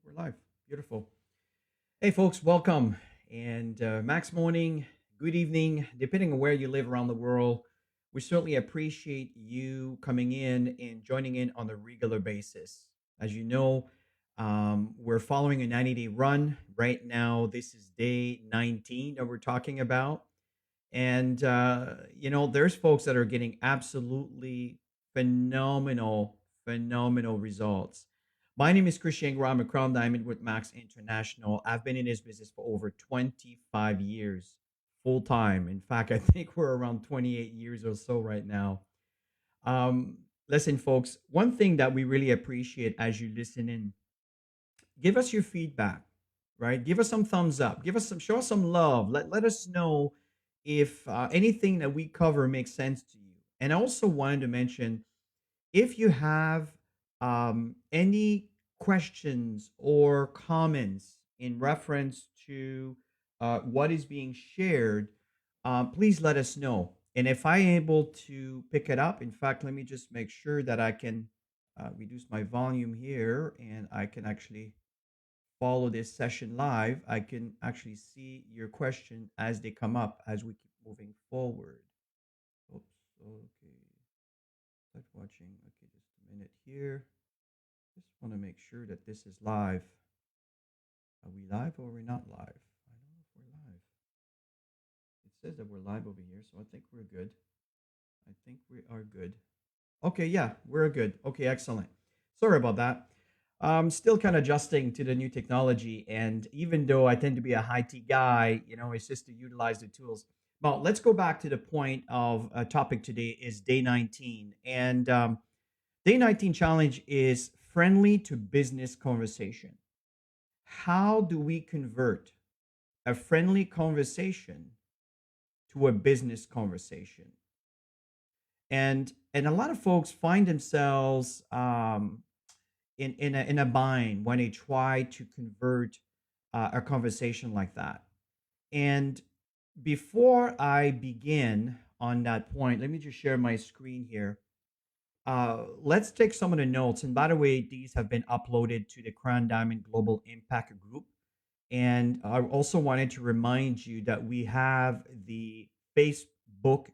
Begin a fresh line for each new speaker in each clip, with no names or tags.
We're live. Beautiful. Hey, folks, welcome. And Max morning, good evening, depending on where you live around the world. We certainly appreciate you coming in and joining in on a regular basis. As you know, we're following a 90-day run. Right now, this is day 19 that we're talking about. And, there's folks that are getting absolutely phenomenal results. My name is Christian Gram, a Crown Diamond with Max International. I've been in this business for over 25 years, full time. In fact, I think we're around 28 years or so right now. Um, Listen, folks, one thing that we really appreciate as you listen in, give us your feedback, right? Give us some thumbs up. Show us some love. Let us know if anything that we cover makes sense to you. And I also wanted to mention if you have any questions or comments in reference to what is being shared, please let us know. And if I'm able to pick it up, in fact, let me just make sure that I can reduce my volume here and I can actually follow this session live. I can actually see your question as they come up as we keep moving forward. Oops. Okay. Start watching. Okay, just a minute here. Just want to make sure that this is live. Are we live or are we not live? I don't know if we're live. It says that we're live over here, so I think we're good. I think we are good. Okay, yeah, we're good. Okay, excellent. Sorry about that. Still kind of adjusting to the new technology, and even though I tend to be a high T guy, it's just to utilize the tools. Well, let's go back to the point of a topic today is day 19, and day 19 challenge is friendly to business conversation. How do we convert a friendly conversation to a business conversation? And a lot of folks find themselves in a bind when they try to convert a conversation like that. And before I begin on that point, let me just share my screen here. Let's take some of the notes. And by the way, these have been uploaded to the Crown Diamond Global Impact Group. And I also wanted to remind you that we have the Facebook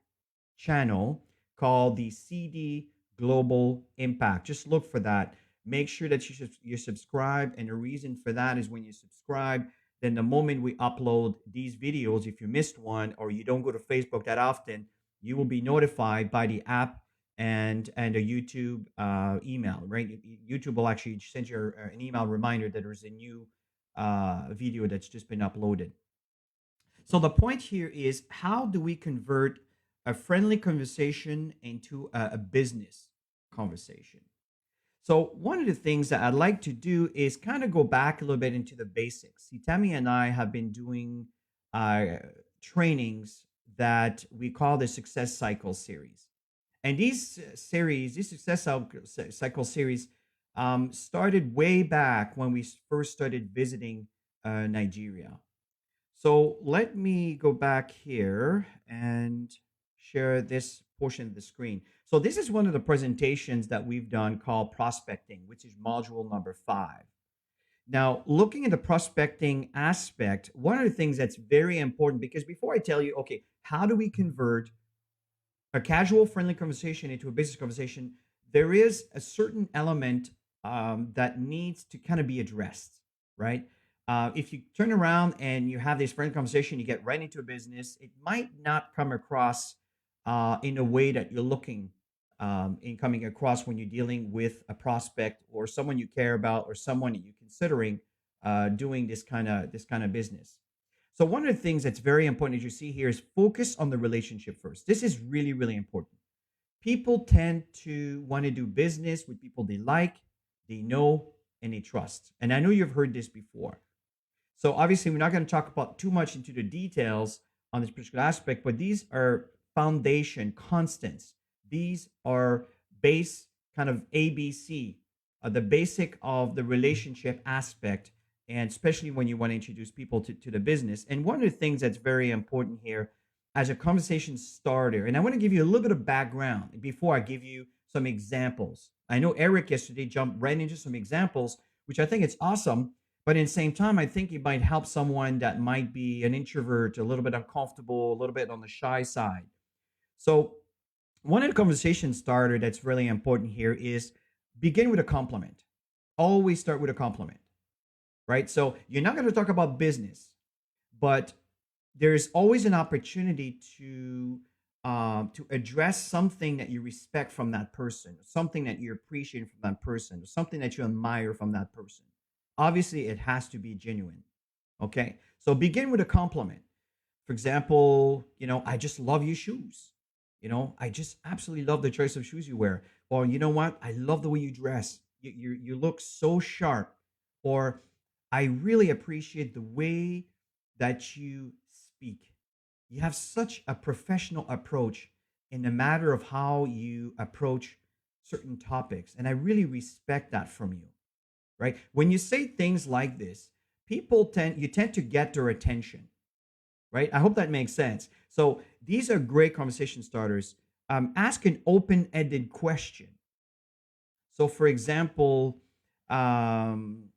channel called the CD Global Impact. Just look for that. Make sure that you subscribe. And the reason for that is when you subscribe, then the moment we upload these videos, if you missed one or you don't go to Facebook that often, you will be notified by the app and a YouTube email, right? YouTube will actually send you an email reminder that there's a new video that's just been uploaded. So the point here is how do we convert a friendly conversation into a business conversation? So one of the things that I'd like to do is kind of go back a little bit into the basics. See, Tammy and I have been doing uh, trainings that we call the Success Cycle series. And these cycle series, started way back when we first started visiting Nigeria. So let me go back here and share this portion of the screen. So this is one of the presentations that we've done called prospecting, which is module number 5. Now, looking at the prospecting aspect, one of the things that's very important, because before I tell you, okay, how do we convert a casual, friendly conversation into a business conversation, there is a certain element that needs to kind of be addressed, right? If you turn around and you have this friendly conversation, you get right into a business, it might not come across in a way that you're looking in coming across when you're dealing with a prospect or someone you care about or someone that you're considering doing this kind of business. So one of the things that's very important as you see here is focus on the relationship first. This is really, really important. People tend to want to do business with people they like, they know, and they trust. And I know you've heard this before. So obviously, we're not going to talk about too much into the details on this particular aspect, but these are foundation constants. These are base kind of ABC, the basic of the relationship aspect, and especially when you want to introduce people to the business. And one of the things that's very important here as a conversation starter, and I want to give you a little bit of background before I give you some examples. I know Eric yesterday jumped right into some examples which I think it's awesome. But in the same time, I think it might help someone that might be an introvert, a little bit uncomfortable, a little bit on the shy side. So one of the conversation starter that's really important here is begin with a compliment. Always start with a compliment, right? So you're not going to talk about business, but there's always an opportunity to address something that you respect from that person, something that you appreciate from that person, something that you admire from that person. Obviously, it has to be genuine. Okay, so begin with a compliment. For example, I just love your shoes. I just absolutely love the choice of shoes you wear. Or you know what? I love the way you dress. You look so sharp. Or I really appreciate the way that you speak. You have such a professional approach in the matter of how you approach certain topics. And I really respect that from you, right? When you say things like this, you tend to get their attention, right? I hope that makes sense. So these are great conversation starters. Ask an open-ended question. So, for example, um,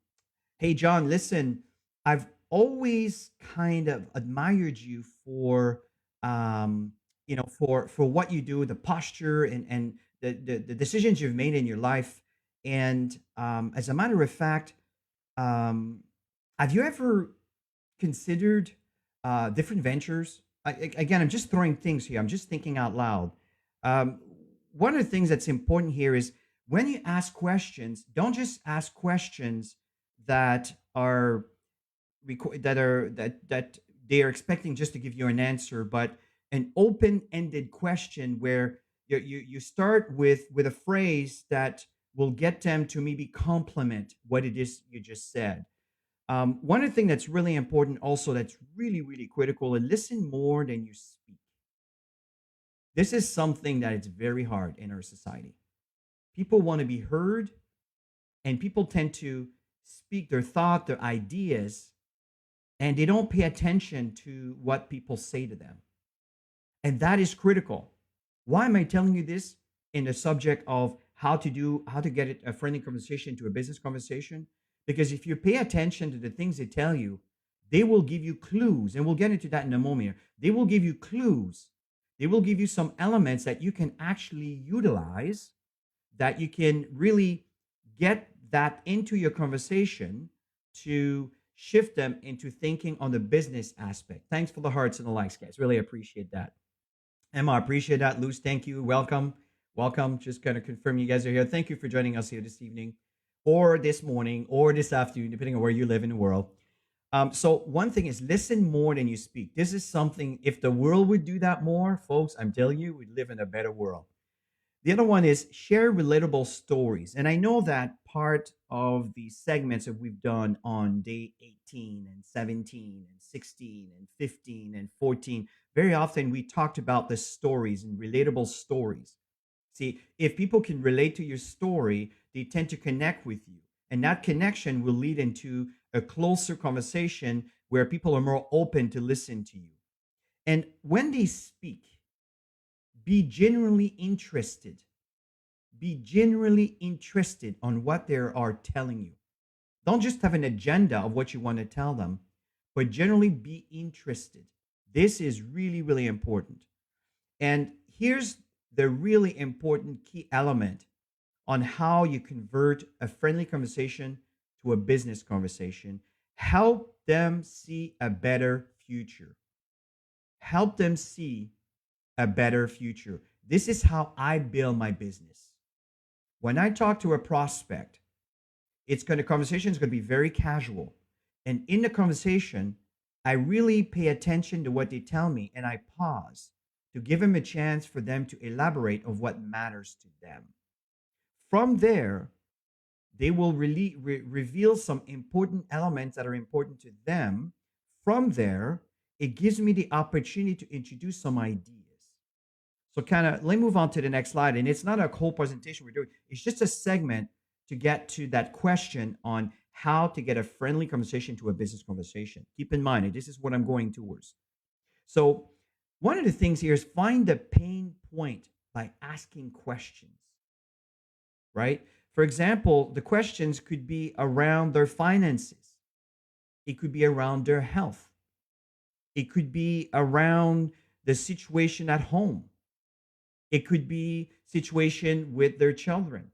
hey John, listen, I've always kind of admired you for for what you do, the posture and the decisions you've made in your life. And as a matter of fact, um, have you ever considered different ventures? Again, I'm just throwing things here. I'm just thinking out loud. Um, One of the things that's important here is when you ask questions, don't just ask questions that are that they are expecting just to give you an answer, but an open-ended question where you start with a phrase that will get them to maybe compliment what it is you just said. One of the things that's really important also that's really, really critical and listen more than you speak. This is something that is very hard in our society. People want to be heard, and people tend to speak their thought, their ideas, and they don't pay attention to what people say to them. And that is critical. Why am I telling you this in the subject of how to get it, a friendly conversation to a business conversation? Because if you pay attention to the things they tell you, they will give you clues, and we'll get into that in a moment. They will give you clues. They will give you some elements that you can actually utilize, that you can really get that into your conversation to shift them into thinking on the business aspect. Thanks for the hearts and the likes, guys. Really appreciate that. Emma, I appreciate that. Luz, thank you. Welcome. Welcome. Just kind of confirm you guys are here. Thank you for joining us here this evening or this morning or this afternoon, depending on where you live in the world. So one thing is listen more than you speak. This is something, if the world would do that more, folks, I'm telling you, we'd live in a better world. The other one is share relatable stories. And I know that part of the segments that we've done on day 18 and 17 and 16 and 15 and 14, very often we talked about the stories and relatable stories. See, if people can relate to your story, they tend to connect with you. And that connection will lead into a closer conversation where people are more open to listen to you. And when they speak, be genuinely interested. Be genuinely interested on what they are telling you. Don't just have an agenda of what you want to tell them, but generally be interested. This is really, really important. And here's the really important key element on how you convert a friendly conversation to a business conversation. Help them see a better future. Help them see a better future. This is how I build my business. When I talk to a prospect, conversation is going to be very casual. And in the conversation, I really pay attention to what they tell me and I pause to give them a chance for them to elaborate of what matters to them. From there, they will really reveal some important elements that are important to them. From there, it gives me the opportunity to introduce some ideas. So, kind of, let me move on to the next slide. And it's not a whole presentation we're doing, it's just a segment to get to that question on how to get a friendly conversation to a business conversation. Keep in mind, this is what I'm going towards. So, one of the things here is find the pain point by asking questions, right? For example, the questions could be around their finances, it could be around their health, it could be around the situation at home, it could be situation with their children.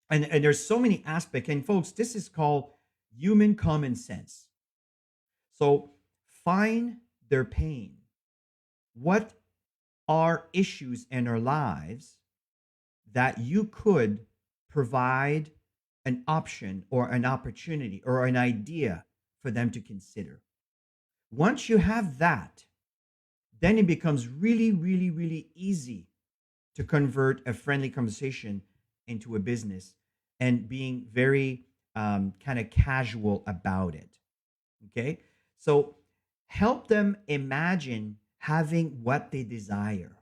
And there's so many aspects. And folks, this is called human common sense. So find their pain. What are issues in our lives that you could provide an option or an opportunity or an idea for them to consider? Once you have that, then it becomes really, really, really easy to convert a friendly conversation into a business and being very kind of casual about it. Okay. So help them imagine having what they desire.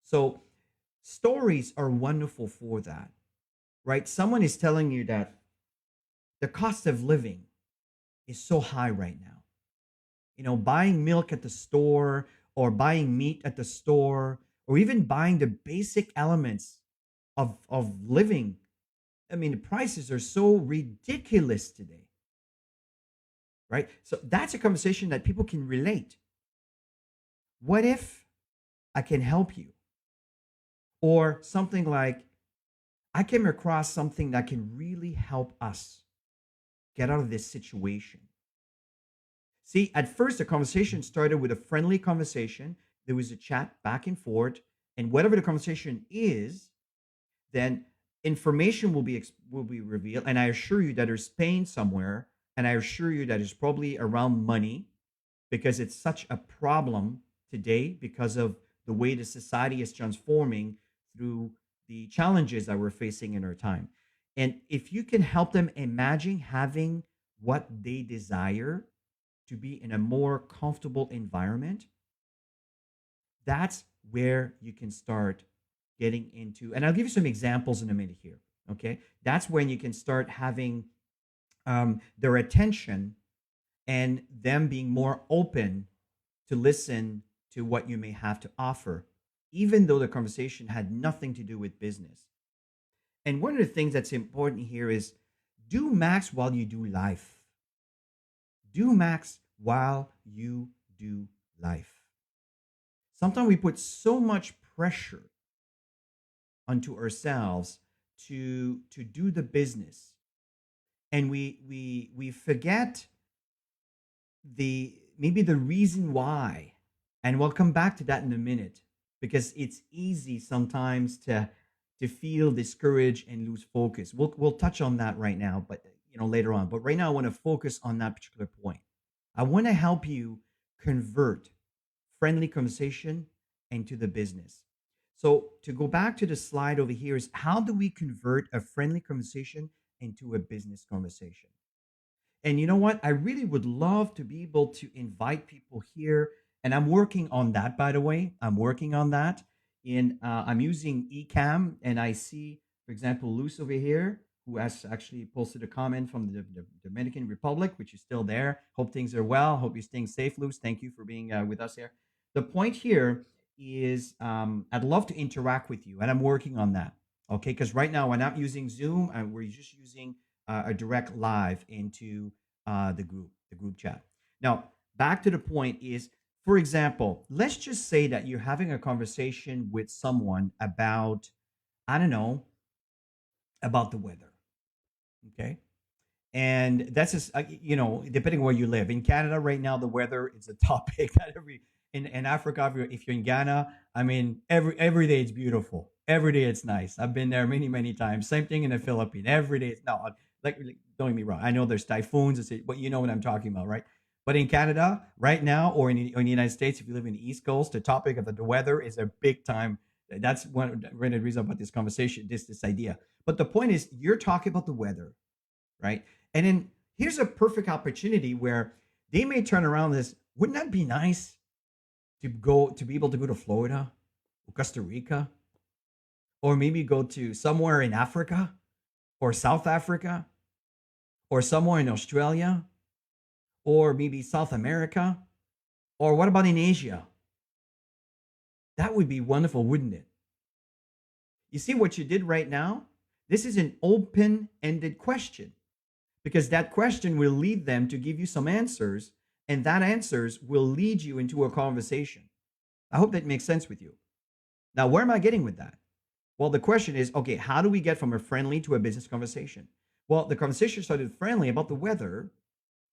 So stories are wonderful for that, right? Someone is telling you that the cost of living is so high right now. Buying milk at the store or buying meat at the store or even buying the basic elements of living. I mean, the prices are so ridiculous today, right? So that's a conversation that people can relate. What if I can help you? Or something like, I came across something that can really help us get out of this situation. See, at first, the conversation started with a friendly conversation. There was a chat back and forth. And whatever the conversation is, then information will be revealed. And I assure you that there's pain somewhere. And I assure you that it's probably around money because it's such a problem today because of the way the society is transforming through the challenges that we're facing in our time. And if you can help them imagine having what they desire to be in a more comfortable environment, that's where you can start getting into. And I'll give you some examples in a minute here. Okay. That's when you can start having their attention and them being more open to listen to what you may have to offer, even though the conversation had nothing to do with business. And one of the things that's important here is do max while you do life. Do max while you do life. Sometimes we put so much pressure onto ourselves to do the business, and we forget the maybe the reason why. And we'll come back to that in a minute because it's easy sometimes to feel discouraged and lose focus. We'll touch on that right now, but later on. But right now I want to focus on that particular point. I want to help you convert friendly conversation into the business. So to go back to the slide over here is how do we convert a friendly conversation into a business conversation? And you know what? I really would love to be able to invite people here. And I'm working on that, by the way. I'm working on that. I'm using Ecamm, and I see, for example, Luz over here, who has actually posted a comment from the Dominican Republic, which is still there. Hope things are well. Hope you're staying safe, Luz. Thank you for being with us here. The point here is I'd love to interact with you, and I'm working on that. Okay, because right now we're not using Zoom, and we're just using a direct live into the group chat. Now, back to the point is, for example, let's just say that you're having a conversation with someone about, I don't know, about the weather. Okay. And that's just, depending where you live. In Canada right now, the weather is a topic that in Africa, if you're in Ghana, I mean, every day it's beautiful. Every day it's nice. I've been there many, many times. Same thing in the Philippines. Every day it's no, like don't get me wrong. I know there's typhoons, but you know what I'm talking about, right? But in Canada right now, or in the United States, if you live in the East Coast, the topic of the weather is a big time. That's one of the reasons about this conversation, this idea. But the point is, you're talking about the weather, right? And then here's a perfect opportunity where they may turn around this. Wouldn't that be nice to be able to go to Florida or Costa Rica, or maybe go to somewhere in Africa or South Africa or somewhere in Australia or maybe South America, or what about in Asia? That would be wonderful, wouldn't it? You see what you did right now? This is an open-ended question because that question will lead them to give you some answers, and that answers will lead you into a conversation. I hope that makes sense with you. Now, where am I getting with that? Well, the question is, okay, how do we get from a friendly to a business conversation? Well, the conversation started friendly about the weather,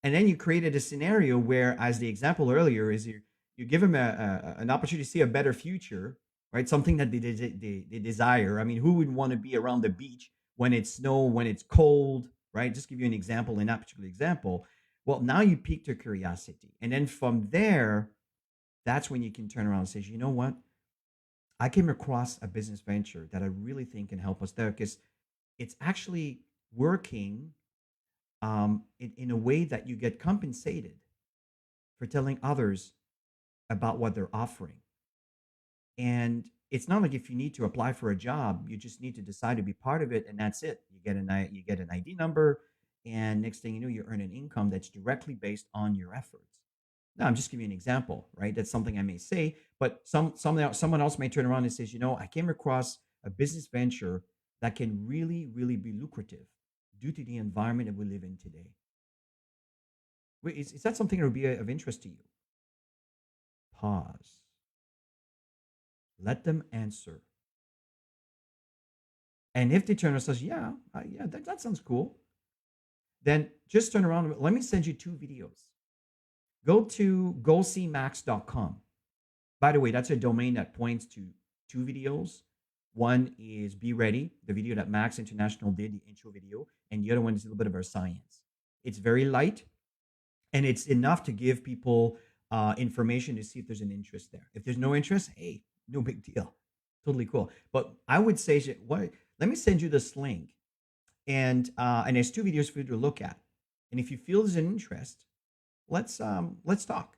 and then you created a scenario where, as the example earlier, is you give them an opportunity to see a better future, right? Something that they desire. I mean, who would want to be around the beach when it's snow, when it's cold, right? Just give you an example, in that particular example. Well, now you piqued their curiosity, and then from there, that's when you can turn around and say, you know what? I came across a business venture that I really think can help us there because it's actually working in a way that you get compensated for telling others about what they're offering. And it's not like if you need to apply for a job, you just need to decide to be part of it, and that's it. You get an ID number, and next thing you know, you earn an income that's directly based on your efforts. Now, I'm just giving you an example, right? That's something I may say, but someone else may turn around and says, you know, I came across a business venture that can really, really be lucrative due to the environment that we live in today. Wait, is that something that would be of interest to you? Pause. Let them answer. And if they turn around and says, yeah, yeah, that sounds cool, then just turn around. Let me send you two videos. Go to gocmax.com. By the way, that's a domain that points to two videos. One is Be Ready, the video that Max International did, the intro video, and the other one is a little bit of our science. It's very light, and it's enough to give people information to see if there's an interest there. If there's no interest, hey, no big deal, totally cool. But I would say, let me send you this link, and there's two videos for you to look at. And if you feel there's an interest, let's talk.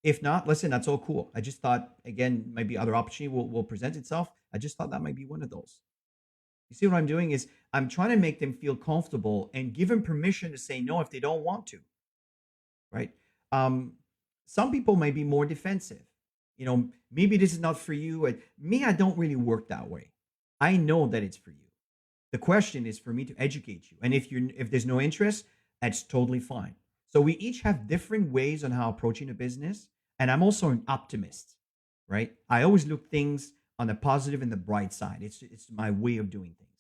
If not, listen, that's all cool. I just thought, again, maybe other opportunity will present itself. I just thought that might be one of those. You see what I'm doing is I'm trying to make them feel comfortable and give them permission to say no if they don't want to, right? Um, some people may be more defensive. You know, maybe this is not for you. Me, I don't really work that way. I know that it's for you. The question is for me to educate you. And if there's no interest, that's totally fine. So we each have different ways on how approaching a business. And I'm also an optimist, right? I always look things on the positive and the bright side. It's my way of doing things.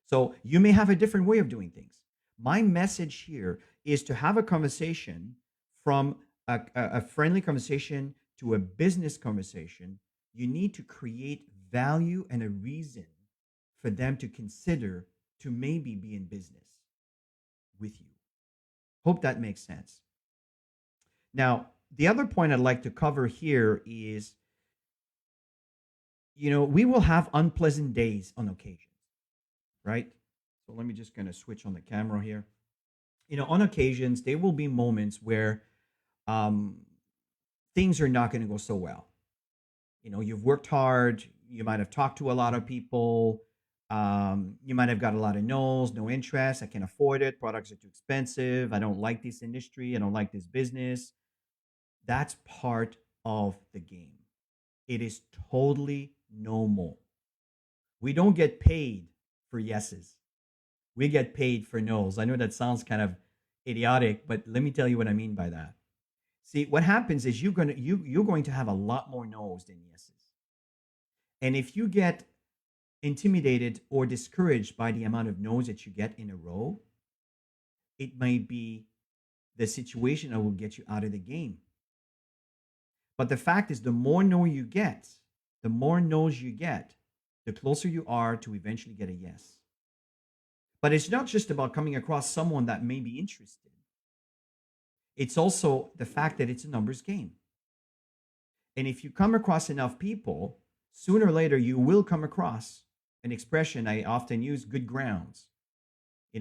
So you may have a different way of doing things. My message here is to have a conversation from a friendly conversation to a business conversation. You need to create value and a reason for them to consider to maybe be in business with you. Hope that makes sense. Now, the other point I'd like to cover here is, we will have unpleasant days on occasion, right? So let me just kind of switch on the camera here. On occasions, there will be moments where um, things are not going to go so well. You've worked hard. You might have talked to a lot of people. You might have got a lot of no's, no interest. I can't afford it. Products are too expensive. I don't like this industry. I don't like this business. That's part of the game. It is totally normal. We don't get paid for yeses. We get paid for no's. I know that sounds kind of idiotic, but let me tell you what I mean by that. See, what happens is you're going to have a lot more no's than yeses. And if you get intimidated or discouraged by the amount of no's that you get in a row, it might be the situation that will get you out of the game. But the fact is, the more no you get, the more no's you get, the closer you are to eventually get a yes. But it's not just about coming across someone that may be interested. It's also the fact that it's a numbers game. And if you come across enough people, sooner or later you will come across an expression I often use, good grounds.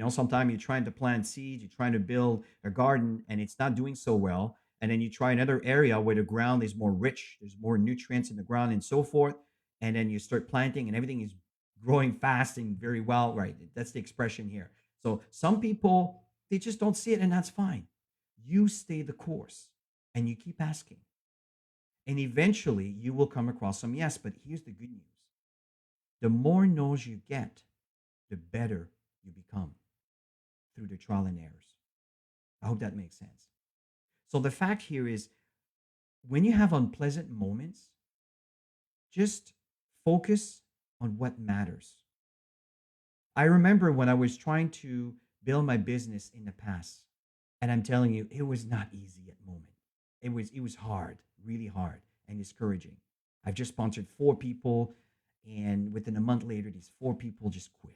Sometimes you're trying to plant seeds, you're trying to build a garden, and it's not doing so well. And then you try another area where the ground is more rich, there's more nutrients in the ground and so forth. And then you start planting and everything is growing fast and very well, right? That's the expression here. So some people, they just don't see it, and that's fine. You stay the course and you keep asking. And eventually you will come across some yes. But here's the good news: the more no's you get, the better you become through the trial and errors. I hope that makes sense. So the fact here is when you have unpleasant moments, just focus on what matters. I remember when I was trying to build my business in the past, and I'm telling you, it was not easy at moment. It was hard, really hard and discouraging. I've just sponsored four people, and within a month later, these four people just quit.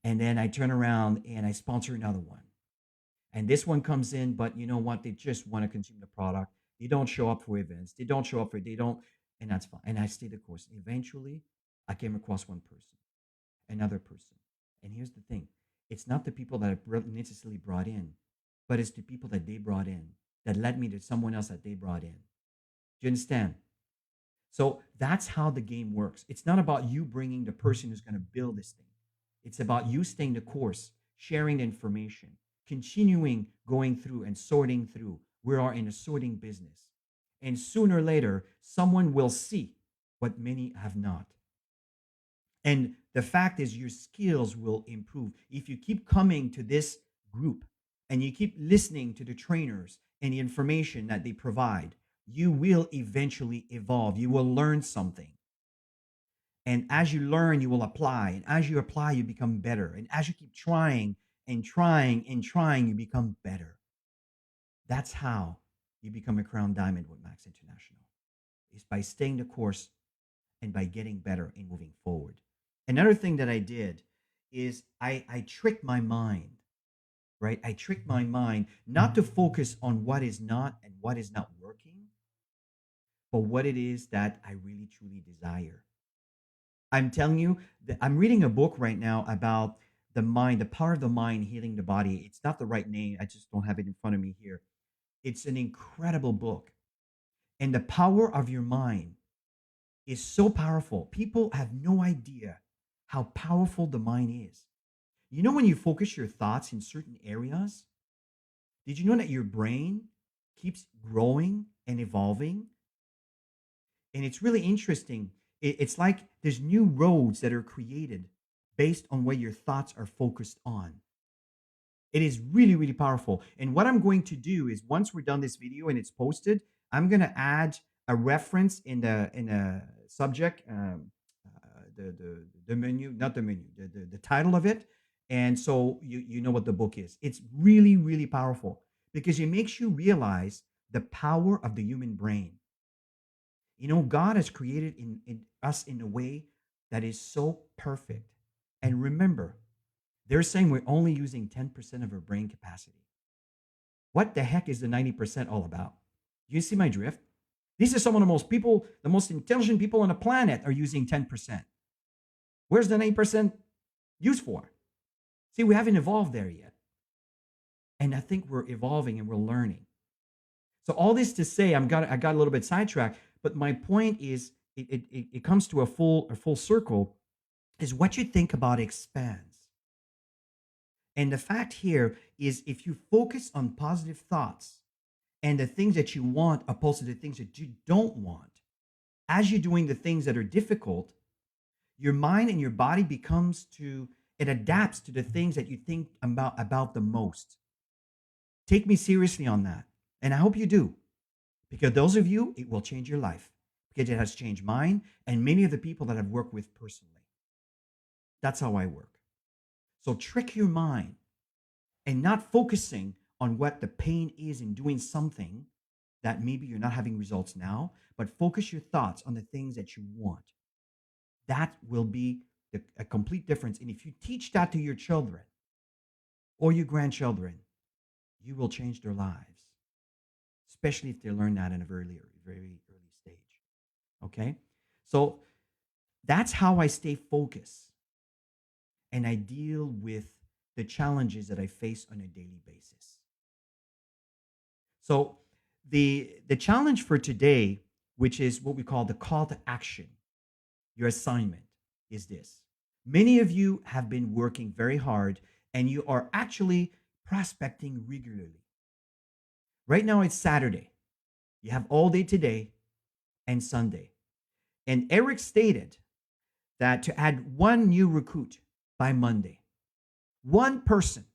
And then I turn around and I sponsor another one. And this one comes in, but you know what? They just want to consume the product. They don't show up for events. They don't show up for, they don't, and that's fine. And I stay the course. Eventually, I came across one person, another person. And here's the thing, it's not the people that I necessarily brought in, but it's the people that they brought in that led me to someone else that they brought in. Do you understand? So that's how the game works. It's not about you bringing the person who's going to build this thing. It's about you staying the course, sharing the information, continuing going through and sorting through. We are in a sorting business. And sooner or later, someone will see what many have not. And the fact is, your skills will improve. If you keep coming to this group and you keep listening to the trainers and the information that they provide, you will eventually evolve. You will learn something. And as you learn, you will apply. And as you apply, you become better. And as you keep trying and trying and trying, you become better. That's how you become a crown diamond with Max International. Is by staying the course and by getting better and moving forward. Another thing that I did is I tricked my mind, right? I tricked my mind not to focus on what is not and what is not working, but what it is that I really truly desire. I'm telling you that I'm reading a book right now about the mind, the power of the mind healing the body. It's not the right name. I just don't have it in front of me here. It's an incredible book. And the power of your mind is so powerful. People have no idea how powerful the mind is. You know, when you focus your thoughts in certain areas, did you know that your brain keeps growing and evolving? And it's really interesting. It's like there's new roads that are created based on where your thoughts are focused on. It is really, really powerful. And what I'm going to do is once we're done this video and it's posted, I'm going to add a reference in the subject, the menu, not the menu, the title of it. And so you know what the book is. It's really, really powerful because it makes you realize the power of the human brain. You know, God has created in us in a way that is so perfect. And remember, they're saying we're only using 10% of our brain capacity. What the heck is the 90% all about? Do you see my drift? These are some of the most intelligent people on the planet are using 10%. Where's the 90% used for? See, we haven't evolved there yet. And I think we're evolving and we're learning. So all this to say, I got a little bit sidetracked, but my point is it comes to a full circle, is what you think about expands. And the fact here is if you focus on positive thoughts and the things that you want opposed to the things that you don't want, as you're doing the things that are difficult, your mind and your body it adapts to the things that you think about the most. Take me seriously on that. And I hope you do. Because those of you, it will change your life. Because it has changed mine and many of the people that I've worked with personally. That's how I work. So trick your mind and not focusing on what the pain is in doing something that maybe you're not having results now, but focus your thoughts on the things that you want. That will be a complete difference. And if you teach that to your children or your grandchildren, you will change their lives, especially if they learn that in a very early stage. Okay? So that's how I stay focused and I deal with the challenges that I face on a daily basis. So the challenge for today, which is what we call the call to action, your assignment is this. Many of you have been working very hard and you are actually prospecting regularly. Right now it's Saturday. You have all day today and Sunday. And Eric stated that to add one new recruit by Monday. One person.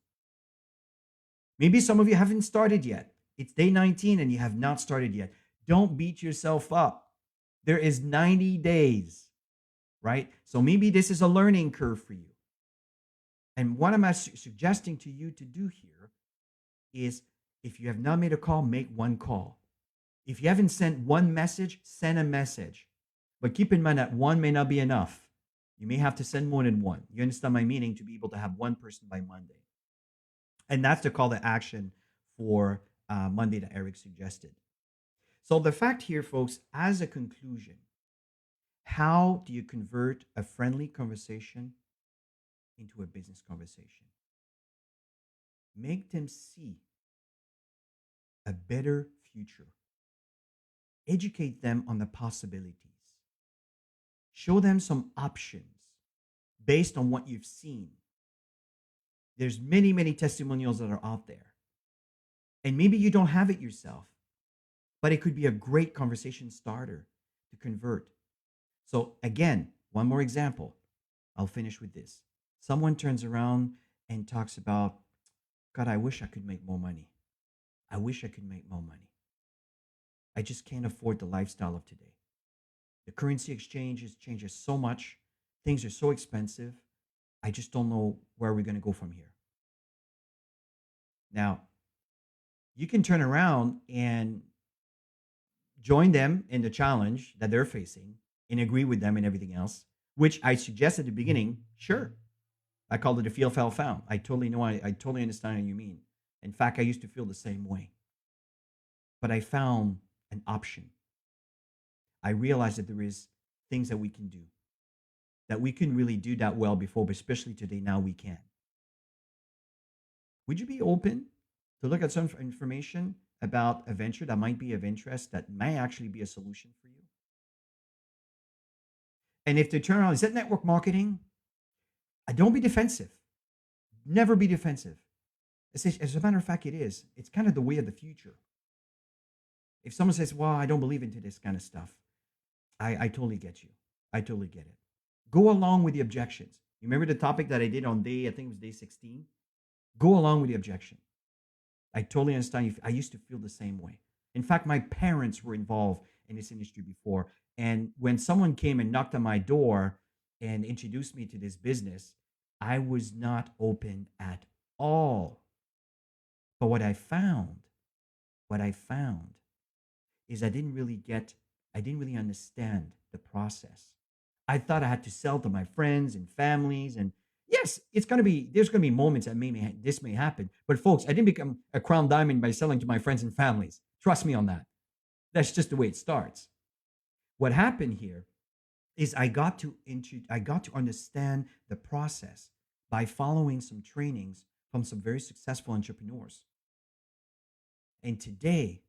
Maybe some of you haven't started yet. It's day 19 and you have not started yet. Don't beat yourself up. There is 90 days, right? So maybe this is a learning curve for you. And what am I suggesting to you to do here is if you have not made a call, make one call. If you haven't sent one message, send a message. But keep in mind that one may not be enough. You may have to send more than one. You understand my meaning to be able to have one person by Monday. And that's the call to action for Monday that Eric suggested. So the fact here, folks, as a conclusion, how do you convert a friendly conversation into a business conversation? Make them see a better future. Educate them on the possibilities. Show them some options based on what you've seen. There's many, many testimonials that are out there. And maybe you don't have it yourself, but it could be a great conversation starter to convert. So again, one more example. I'll finish with this. Someone turns around and talks about, God, I wish I could make more money. I wish I could make more money. I just can't afford the lifestyle of today. The currency exchange changes so much. Things are so expensive. I just don't know where we're going to go from here. Now, you can turn around and join them in the challenge that they're facing and agree with them and everything else, which I suggested at the beginning. Sure. I called it a feel, felt, found. I totally know. I totally understand what you mean. In fact, I used to feel the same way. But I found an option. I realized that there is things that we can do, that we can really do that well before, but especially today, now we can. Would you be open to look at some information about a venture that might be of interest, that may actually be a solution for you? And if they turn around, is that network marketing? Don't be defensive. Never be defensive. As a matter of fact, it is. It's kind of the way of the future. If someone says, well, I don't believe into this kind of stuff, I totally get you. I totally get it. Go along with the objections. You remember the topic that I did on I think it was day 16? Go along with the objection. I totally understand you. I used to feel the same way. In fact, my parents were involved in this industry before. And when someone came and knocked on my door and introduced me to this business, I was not open at all. But what I found is I didn't really understand the process. I thought I had to sell to my friends and families. And yes, there's going to be moments that this may happen. But folks, I didn't become a crown diamond by selling to my friends and families. Trust me on that. That's just the way it starts. What happened here is I got to understand the process by following some trainings from some very successful entrepreneurs. And today,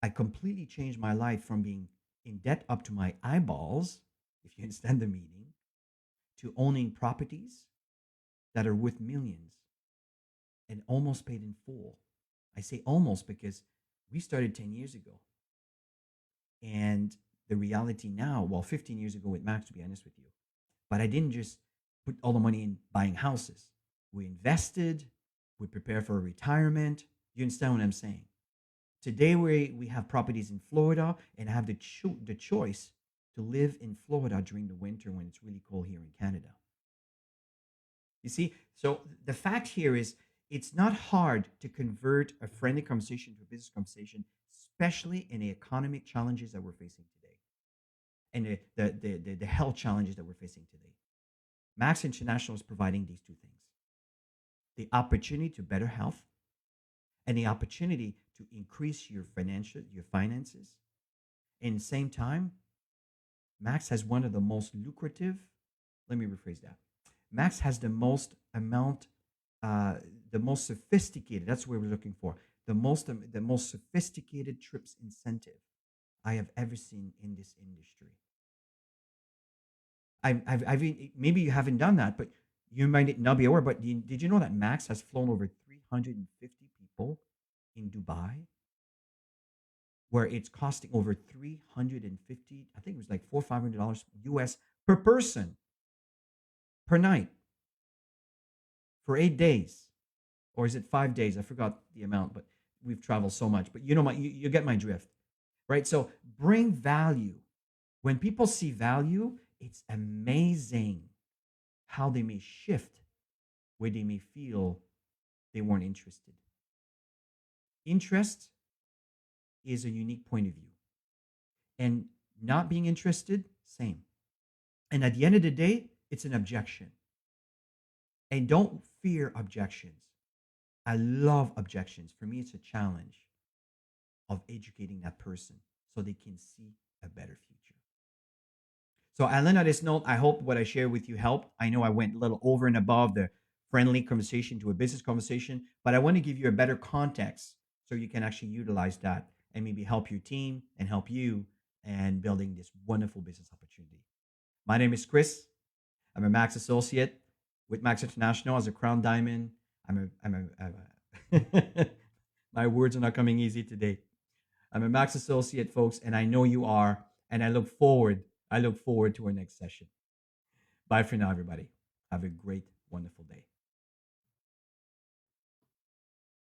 I completely changed my life from being in debt up to my eyeballs, if you understand the meaning, to owning properties that are worth millions and almost paid in full. I say almost because we started 10 years ago. And the reality now, well, 15 years ago with Max, to be honest with you, but I didn't just put all the money in buying houses. We invested, we prepared for retirement. You understand what I'm saying? Today, we have properties in Florida and have the choice to live in Florida during the winter when it's really cold here in Canada. You see, so the fact here is it's not hard to convert a friendly conversation to a business conversation, especially in the economic challenges that we're facing today and the health challenges that we're facing today. Max International is providing these two things: the opportunity to better health and the opportunity to increase your finances. And at the same time, Max has one of the most lucrative, let me rephrase that. Max has the most sophisticated, that's what we're looking for, the most sophisticated trips incentive I have ever seen in this industry. Maybe you haven't done that, but you might not be aware, but did you know that Max has flown over 350 people in Dubai, where it's costing over 350, I think it was like $400 or $500 US per person per night. for 8 days, or is it 5 days? I forgot the amount, but we've traveled so much. But you get my drift, right? So bring value. When people see value, it's amazing how they may shift where they may feel they weren't interested. Interest is a unique point of view, and not being interested, same. And at the end of the day, it's an objection. And don't fear objections. I love objections. For me, it's a challenge of educating that person so they can see a better future. So, Alan, on this note, I hope what I shared with you helped. I know I went a little over and above the friendly conversation to a business conversation, but I want to give you a better context so you can actually utilize that and maybe help your team and help you and building this wonderful business opportunity. My name is Chris. I'm a Max associate with Max International as a Crown Diamond. My words are not coming easy today. I'm a Max associate, folks, and I know you are. And I look forward to our next session. Bye for now, everybody. Have a great, wonderful day.